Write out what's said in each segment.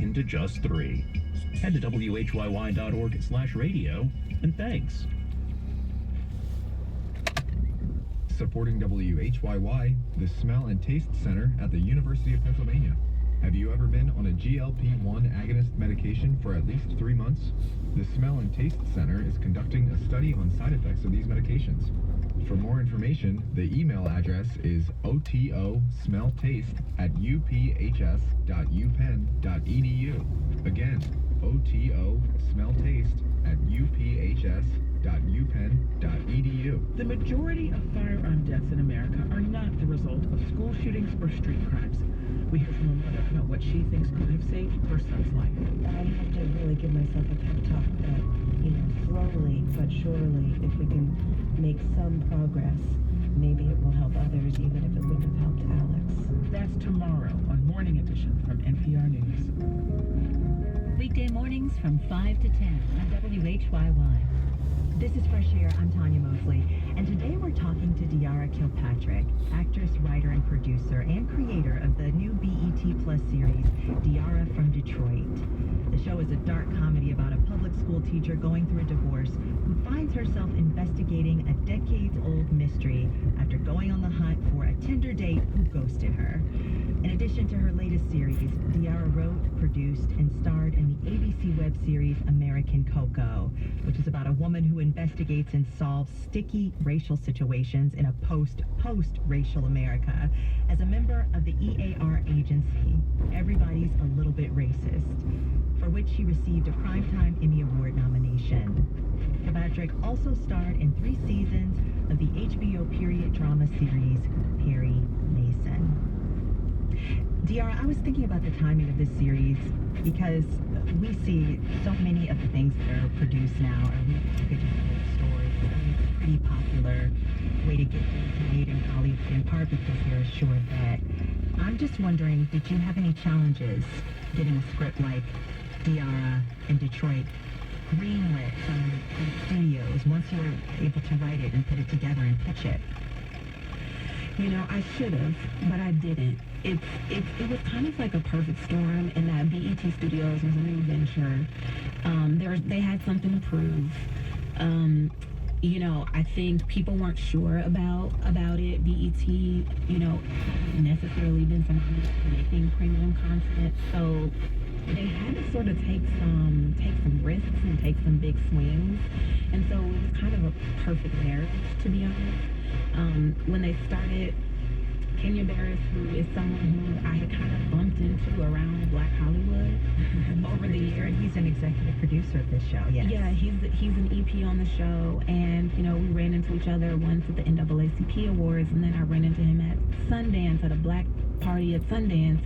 into just 3. Head to whyy.org/radio, and thanks. Supporting WHYY, the Smell and Taste Center at the University of Pennsylvania. Have you ever been on a GLP-1 agonist medication for at least 3 months? The Smell and Taste Center is conducting a study on side effects of these medications. For more information, the email address is otosmelltaste@uphs.upenn.edu. Again, otosmelltaste@uphs.upenn.edu. The majority of firearm deaths in America are not the result of school shootings or street crimes. We hear from a mother about what she thinks could have saved her son's life. I have to really give myself a pep talk that, slowly but surely, if we can make some progress, maybe it will help others, even if it wouldn't have helped Alex. That's tomorrow on Morning Edition from NPR News. Weekday mornings from 5 to 10 on WHYY. This is Fresh Air. I'm Tanya Mosley, and today we're talking to De'Ara Kilpatrick, actress, writer, and producer, and creator of the new BET Plus series, De'Ara from Detroit. The show is a dark comedy about a public school teacher going through a divorce who finds herself investigating a decades-old mystery after going on the hunt for a Tinder date who ghosted her. In addition to her latest series, De'Ara wrote, produced, and starred in the ABC web series American Coco, which is about a woman who investigates and solves sticky racial situations in a post-racial America as a member of the EAR agency, Everybody's a Little Bit Racist, for which she received a Primetime Emmy Award nomination. Kilpatrick also starred in 3 seasons of the HBO period drama series Perry Mason. De'Ara, I was thinking about the timing of this series because we see so many of the things that are produced now are really good stories. I mean, it's a pretty popular way to get things made in Hollywood, in part because they're a sure bet. I'm just wondering, did you have any challenges getting a script like De'Ara in Detroit greenlit from studios once you were able to write it and put it together and pitch it? I should have, but I didn't. It was kind of like a perfect storm in that BET Studios was a new venture. They had something to prove. I think people weren't sure about it. BET, necessarily been something making premium content, so they had to sort of take some risks and take some big swings, and so it was kind of a perfect marriage, to be honest. When they started, Kenya Barris, who is someone who I had kind of bumped into around Black Hollywood over the years. He's an executive producer of this show, yes. Yeah, he's an EP on the show, and, we ran into each other once at the NAACP Awards, and then I ran into him at Sundance, at a black party at Sundance,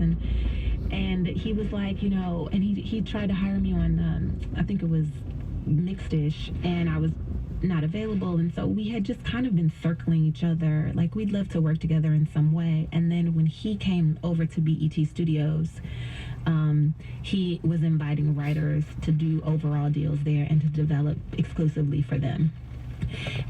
and he was like, and he tried to hire me on, I think it was Mixed-ish, and I was not available, and so we had just kind of been circling each other, like we'd love to work together in some way. And then when he came over to BET Studios, he was inviting writers to do overall deals there and to develop exclusively for them.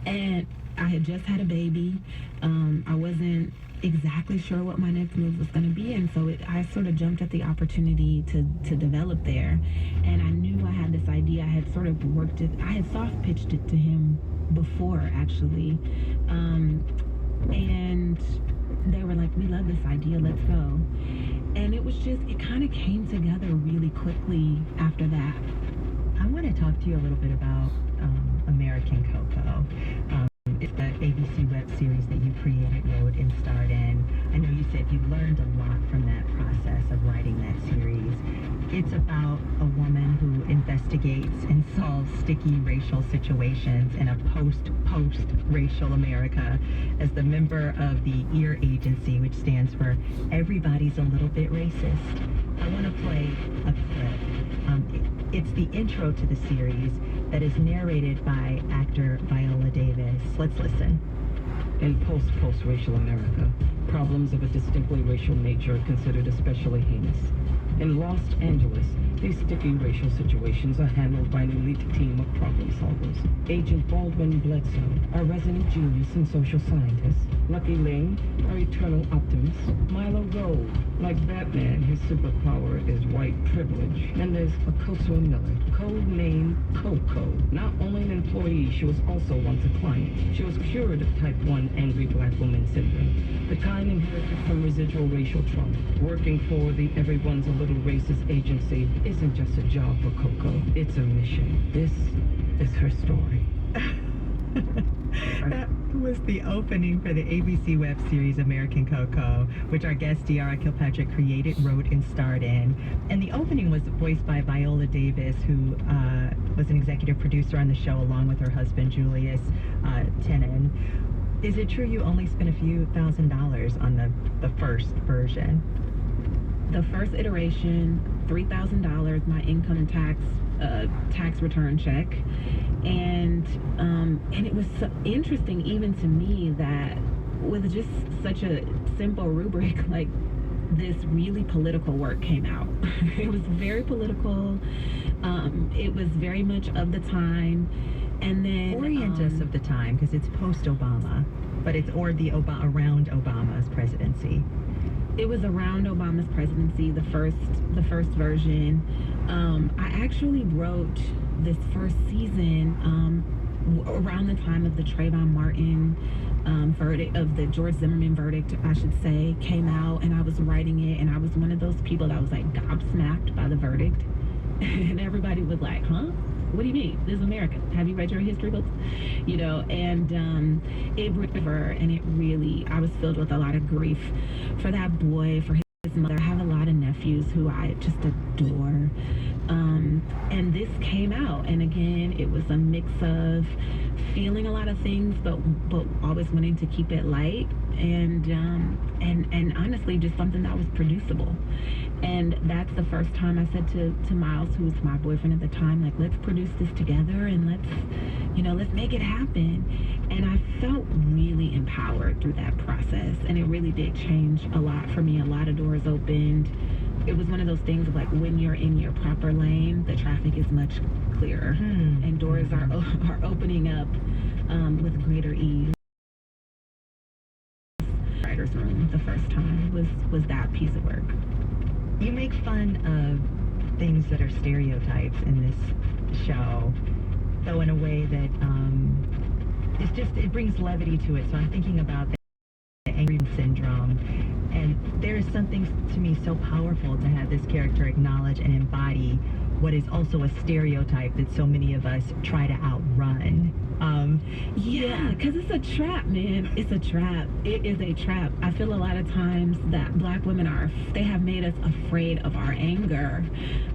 And I had just had a baby. I wasn't exactly sure what my next move was going to be, and so I sort of jumped at the opportunity to develop there. And I knew I had this idea. I had sort of worked it, I had soft pitched it to him before, actually, and they were like, we love this idea, let's go. And it kind of came together really quickly after that. I want to talk to you a little bit about American Coco. It's the ABC web series that you created, wrote, and starred in. I know you said you learned a lot from that process of writing that series. It's about a woman who investigates and solves sticky racial situations in a post-racial America as the member of the EAR agency, which stands for Everybody's a Little Bit Racist. I want to play a clip. It's the intro to the series that is narrated by actor Viola Davis. Let's listen. In post-racial America, problems of a distinctly racial nature are considered especially heinous. In Los Angeles, These sticky racial situations are handled by an elite team of problem solvers. Agent Baldwin Bledsoe, our resident genius and social scientist. Lucky Ling, our eternal optimist. Milo Gold, like Batman, his superpower is white privilege. And there's Akosua Miller, code name Coco. Not only an employee, she was also once a client. She was cured of type 1 angry black woman syndrome, the kind inherited from residual racial trauma. Working for the Everyone's a Little Racist agency isn't just a job for Coco, it's a mission. This is her story. That was the opening for the ABC web series American Coco, which our guest Diara Kilpatrick created, wrote, and starred in. And the opening was voiced by Viola Davis, who was an executive producer on the show along with her husband Julius Tenen. Is it true you only spent a few $1,000s on the first version? The first iteration, $3,000, my income tax return check, and it was so interesting even to me that with just such a simple rubric like this, really political work came out. It was very political. It was very much of the time, and then Orient us of the time, because it's post-Obama, but it's around Obama's presidency. It was around Obama's presidency, the first version. I actually wrote this first season around the time of the Trayvon Martin verdict, of the George Zimmerman verdict, I should say, came out, and I was writing it, and I was one of those people that was like gobsmacked by the verdict. And everybody was like, huh? What do you mean? This is America. Have you read your history books? You know, and it river, and it really, I was filled with a lot of grief for that boy, for his mother. I have a lot of nephews who I just adore. And this came out, and again, it was a mix of feeling a lot of things, but always wanting to keep it light, and honestly, just something that was producible. And that's the first time I said to Miles, who was my boyfriend at the time, like, let's produce this together, and let's make it happen. And I felt really empowered through that process, and it really did change a lot for me. A lot of doors opened. It was one of those things of like, when you're in your proper lane, the traffic is much clearer, and doors are opening up with greater ease. Writer's room the first time was that piece of work. You make fun of things that are stereotypes in this show, though in a way that it brings levity to it. So I'm thinking about the angry syndrome, and there is something to me so powerful to have this character acknowledge and embody what is also a stereotype that so many of us try to outrun. Yeah, because it's a trap, man. It's a trap. It is a trap. I feel a lot of times that black women they have made us afraid of our anger,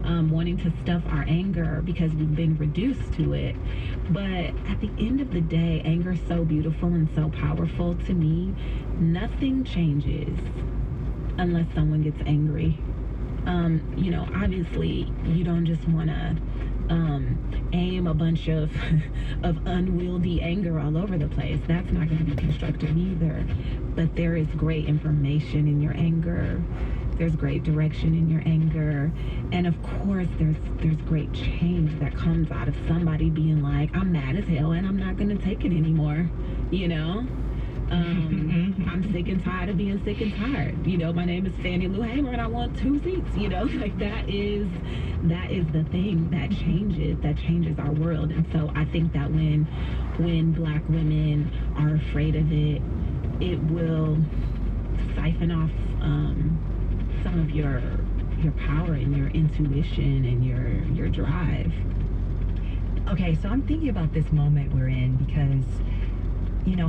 wanting to stuff our anger because we've been reduced to it. But at the end of the day, anger is so beautiful and so powerful to me. Nothing changes unless someone gets angry. Obviously you don't just want to aim a bunch of unwieldy anger all over the place. That's not going to be constructive either. But there is great information in your anger. There's great direction in your anger. And of course, there's great change that comes out of somebody being like, I'm mad as hell and I'm not going to take it anymore, I'm sick and tired of being sick and tired. My name is Fannie Lou Hamer and I want 2 seats, like that is the thing that changes our world. And so I think that when black women are afraid of it, it will siphon off some of your power and your intuition and your drive. Okay, so I'm thinking about this moment we're in because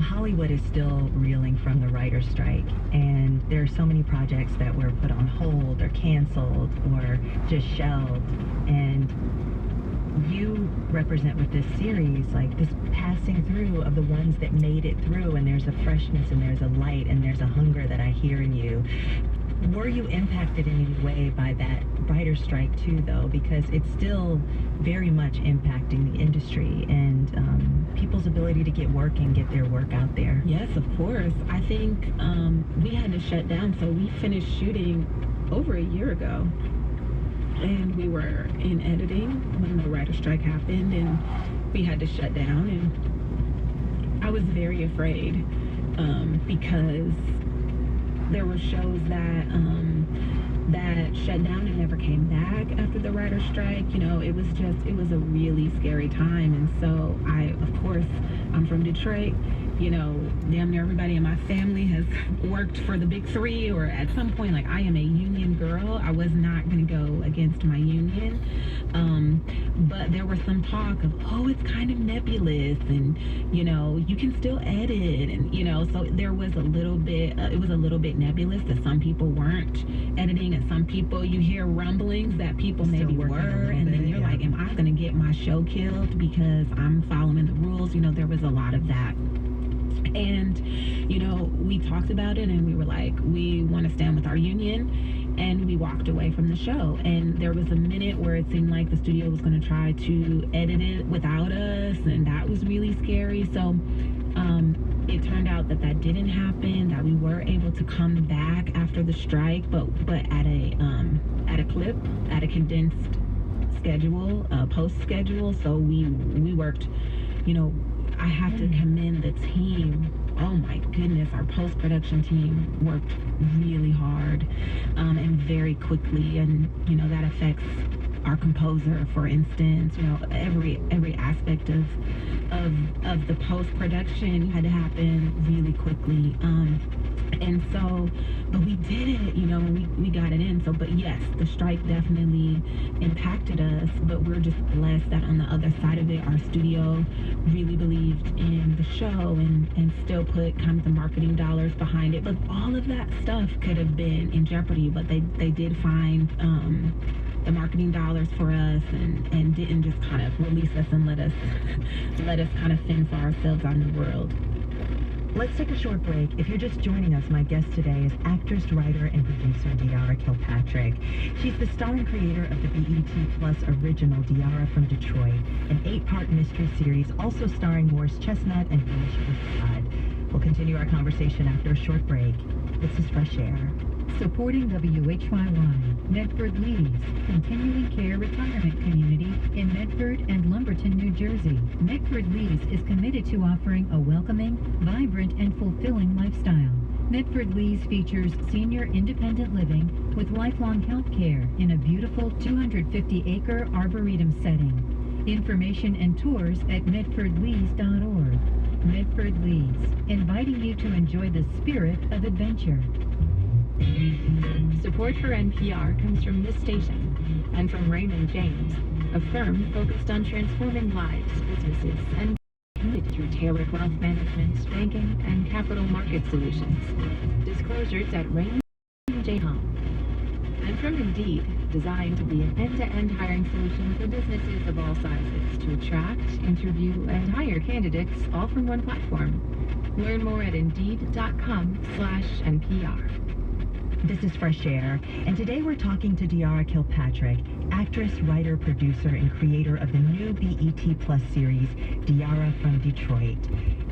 Hollywood is still reeling from the writer's strike, and there are so many projects that were put on hold or canceled or just shelved, and you represent with this series like this passing through of the ones that made it through, and there's a freshness and there's a light and there's a hunger that I hear in you. Were you impacted in any way by that writer's strike too, though? Because it's still very much impacting the industry and people's ability to get work and get their work out there. Yes, of course. I think we had to shut down, so we finished shooting over a year ago. and we were in editing when the writer's strike happened, and we had to shut down. And I was very afraid because there were shows that shut down and never came back after the writer's strike. You know, it was a really scary time. And so I'm from Detroit. You know, damn near everybody in my family has worked for the big three, or at some point, like, I am a union girl. I was not going to go against my union. But there was some talk of, oh, it's kind of nebulous, and, you know, you can still edit, and, you know, so there was a little bit, it was a little bit nebulous that some people weren't editing, and some people, you hear rumblings that people maybe were, and then you're like, am I going to get my show killed because I'm following the rules? You know, there was a lot of that. And, you know, we talked about it, and we were like, we want to stand with our union, and we walked away from the show. And there was a minute where it seemed like the studio was going to try to edit it without us, and that was really scary. So it turned out that didn't happen, that we were able to come back after the strike, but at a condensed schedule, post schedule. So we worked, you know, I have to commend the team. Oh my goodness, our post-production team worked really hard and very quickly, and, you know, that affects our composer, for instance. You know, every aspect of the post-production had to happen really quickly. And so, but we did it, you know, we got it in. So, but yes, the strike definitely impacted us, but we're just blessed that on the other side of it, our studio really believed in the show and still put kind of the marketing dollars behind it. But all of that stuff could have been in jeopardy, but they did find the marketing dollars for us, and didn't just kind of release us and let us kind of fend for ourselves out in the world. Let's take a short break. If you're just joining us, my guest today is actress, writer, and producer Diarra Kilpatrick. She's the star and creator of the BET Plus original Diarra from Detroit, an 8-part mystery series also starring Morris Chestnut and Felicia Rashad. We'll continue our conversation after a short break. This is Fresh Air. Supporting WHYY, Medford Leads, continuing care retirement community in Medford and Lumberton, New Jersey. Medford Leads is committed to offering a welcoming, vibrant, and fulfilling lifestyle. Medford Leads features senior independent living with lifelong health care in a beautiful 250-acre arboretum setting. Information and tours at medfordleads.org. Medford Leads, inviting you to enjoy the spirit of adventure. Support for NPR comes from this station and from Raymond James, a firm focused on transforming lives, businesses, and communities through tailored wealth management, banking, and capital market solutions. Disclosures at raymondjames.com. And from Indeed, designed to be an end-to-end hiring solution for businesses of all sizes to attract, interview, and hire candidates all from one platform. Learn more at Indeed.com/NPR. This is Fresh Air, and today we're talking to Diarra Kilpatrick, actress, writer, producer, and creator of the new BET Plus series, Diarra from Detroit.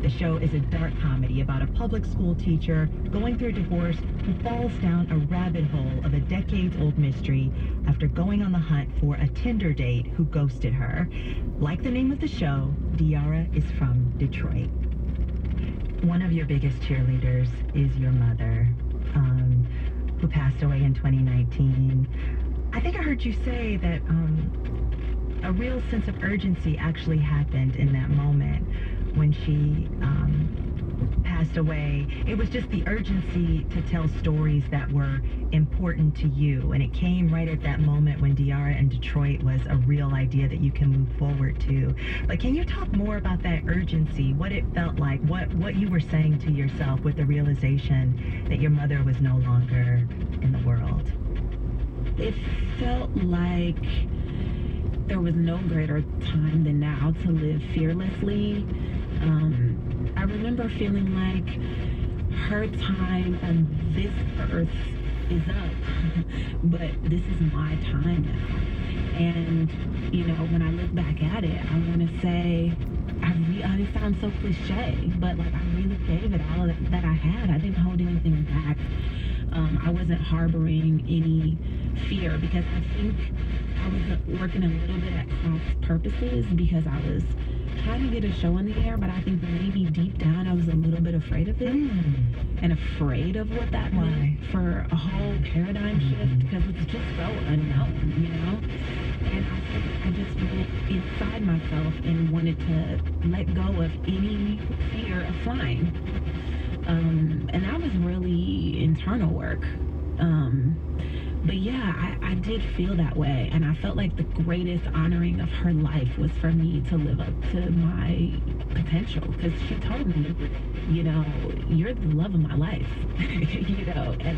The show is a dark comedy about a public school teacher going through a divorce who falls down a rabbit hole of a decades-old mystery after going on the hunt for a Tinder date who ghosted her. Like the name of the show, Diarra is from Detroit. One of your biggest cheerleaders is your mother, who passed away in 2019. I think I heard you say that a real sense of urgency actually happened in that moment when she passed away. It was just the urgency to tell stories that were important to you, and it came right at that moment when Diarra in Detroit was a real idea that you can move forward to. But can you talk more about that urgency, what it felt like, what you were saying to yourself with the realization that your mother was no longer in the world? It felt like there was no greater time than now to live fearlessly. I remember feeling like her time on this earth is up, but this is my time now. And, you know, when I look back at it, I want to say, it sounds so cliche, but like I really gave it all that I had. I didn't hold anything back. I wasn't harboring any fear, because I think I was working a little bit at cross purposes, because I was trying to get a show in the air, but I think maybe deep down I was a little bit afraid of it, and afraid of what that meant for a whole paradigm shift, because it's just so unknown, you know? And I just went inside myself and wanted to let go of any fear of flying. And that was really internal work. But yeah, I did feel that way, and I felt like the greatest honoring of her life was for me to live up to my potential, because she told me, you know, you're the love of my life, you know, and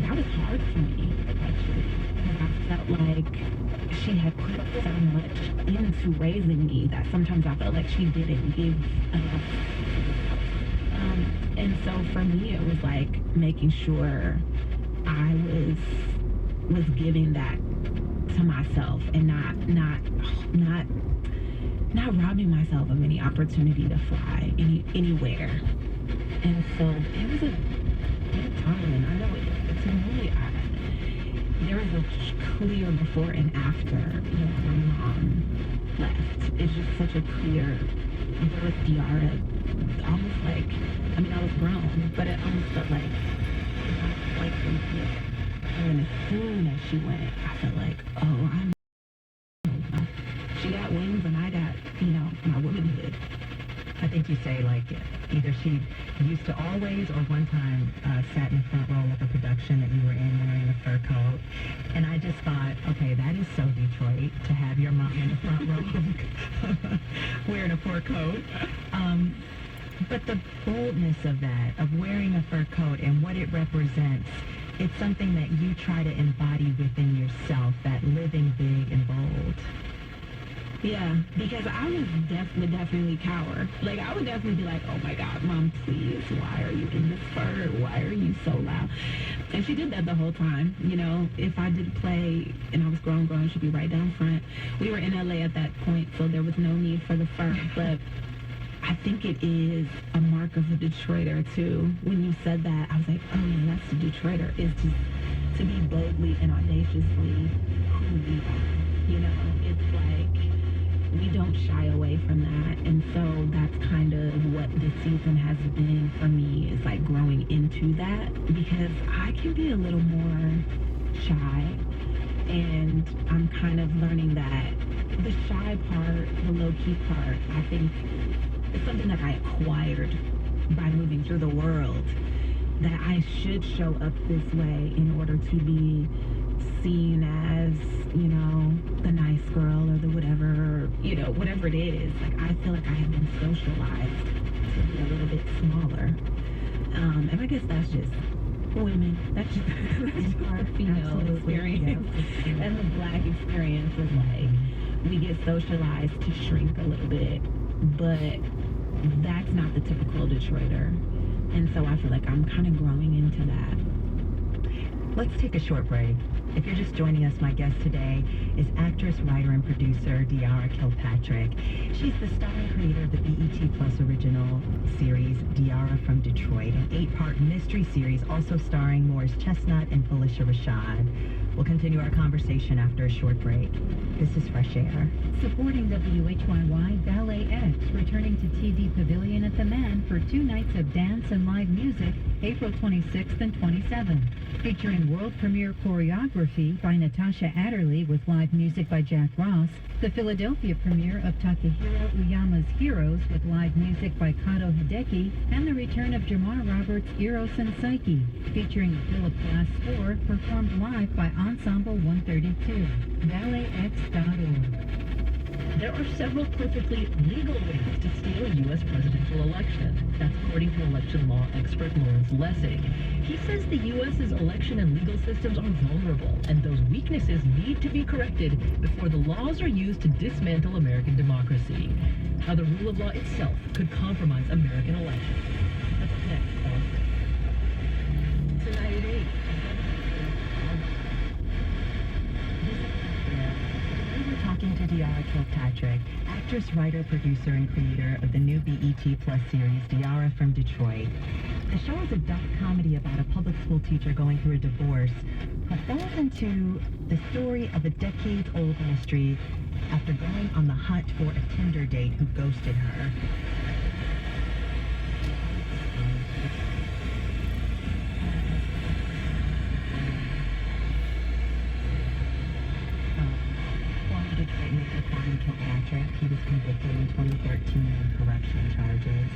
that was hard for me, actually, because I felt like she had put so much into raising me that sometimes I felt like she didn't give enough. And so for me, it was like making sure I was giving that to myself, and not robbing myself of any opportunity to fly anywhere. And so it was a big time, and I know it's really there is a clear before and after, you know, my mom left. It's just such a clear birth Diara, almost like, I mean, I was grown, but it almost felt like from here. And as soon as she went, I felt like, oh, she got wings and I got, you know, my womanhood. I think you say, like, either she used to always, or one time sat in the front row of a production that you were in wearing a fur coat. And I just thought, okay, that is so Detroit, to have your mom in the front row wearing a fur coat. But the boldness of that, of wearing a fur coat and what it represents, it's something that you try to embody within yourself, that living big and bold. Yeah, because I would definitely cower. Like, I would definitely be like, oh my God, Mom, please, why are you in this fur? Why are you so loud? And she did that the whole time. You know, if I did play and I was grown, she'd be right down front. We were in LA at that point, so there was no need for the fur. But I think it is a mark of a Detroiter too. When you said that, I was like, oh yeah, that's the Detroiter, is to be boldly and audaciously who we are. You know, it's like, we don't shy away from that. And so that's kind of what this season has been for me, is like growing into that, because I can be a little more shy, and I'm kind of learning that the shy part, the low-key part, I think it's something that I acquired by moving through the world, that I should show up this way in order to be seen as, you know, the nice girl or the whatever, you know, whatever it is. Like, I feel like I have been socialized to be a little bit smaller. And I guess that's just women. That's just our female experience. Yeah. And the Black experience is like, we get socialized to shrink a little bit, but that's not the typical Detroiter. And so I feel like I'm kind of growing into that. Let's take a short break. If you're just joining us, my guest today is actress, writer, and producer Diara Kilpatrick. She's the star and creator of the BET Plus original series Diara from Detroit, an 8-part mystery series also starring Morris Chestnut and Felicia Rashad. We'll continue our conversation after a short break. This is Fresh Air. Supporting WHYY, Ballet X, returning to TV Pavilion at the Man for 2 nights of dance and live music, April 26th and 27th. Featuring world premiere choreography by Natasha Adderley with live music by Jack Ross, the Philadelphia premiere of Takahiro Uyama's Heroes with live music by Kato Hideki, and the return of Jamar Roberts' Eros and Psyche, featuring a Philip Glass score performed live by Ensemble 132. BalletX.org. There are several perfectly legal ways to steal a U.S. presidential election. That's according to election law expert Lawrence Lessig. He says the U.S.'s election and legal systems are vulnerable, and those weaknesses need to be corrected before the laws are used to dismantle American democracy. How the rule of law itself could compromise American elections. That's next on Tonight at 8. Talking to Diara Kilpatrick, actress, writer, producer, and creator of the new BET Plus series, Diara from Detroit. The show is a dark comedy about a public school teacher going through a divorce, but falls into the story of a decades-old mystery after going on the hunt for a Tinder date who ghosted her. Former Detroit Mayor Kevin Kilpatrick, he was convicted in 2013 on corruption charges.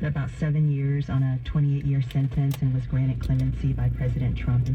About 7 years on a 28-year sentence and was granted clemency by President Trump.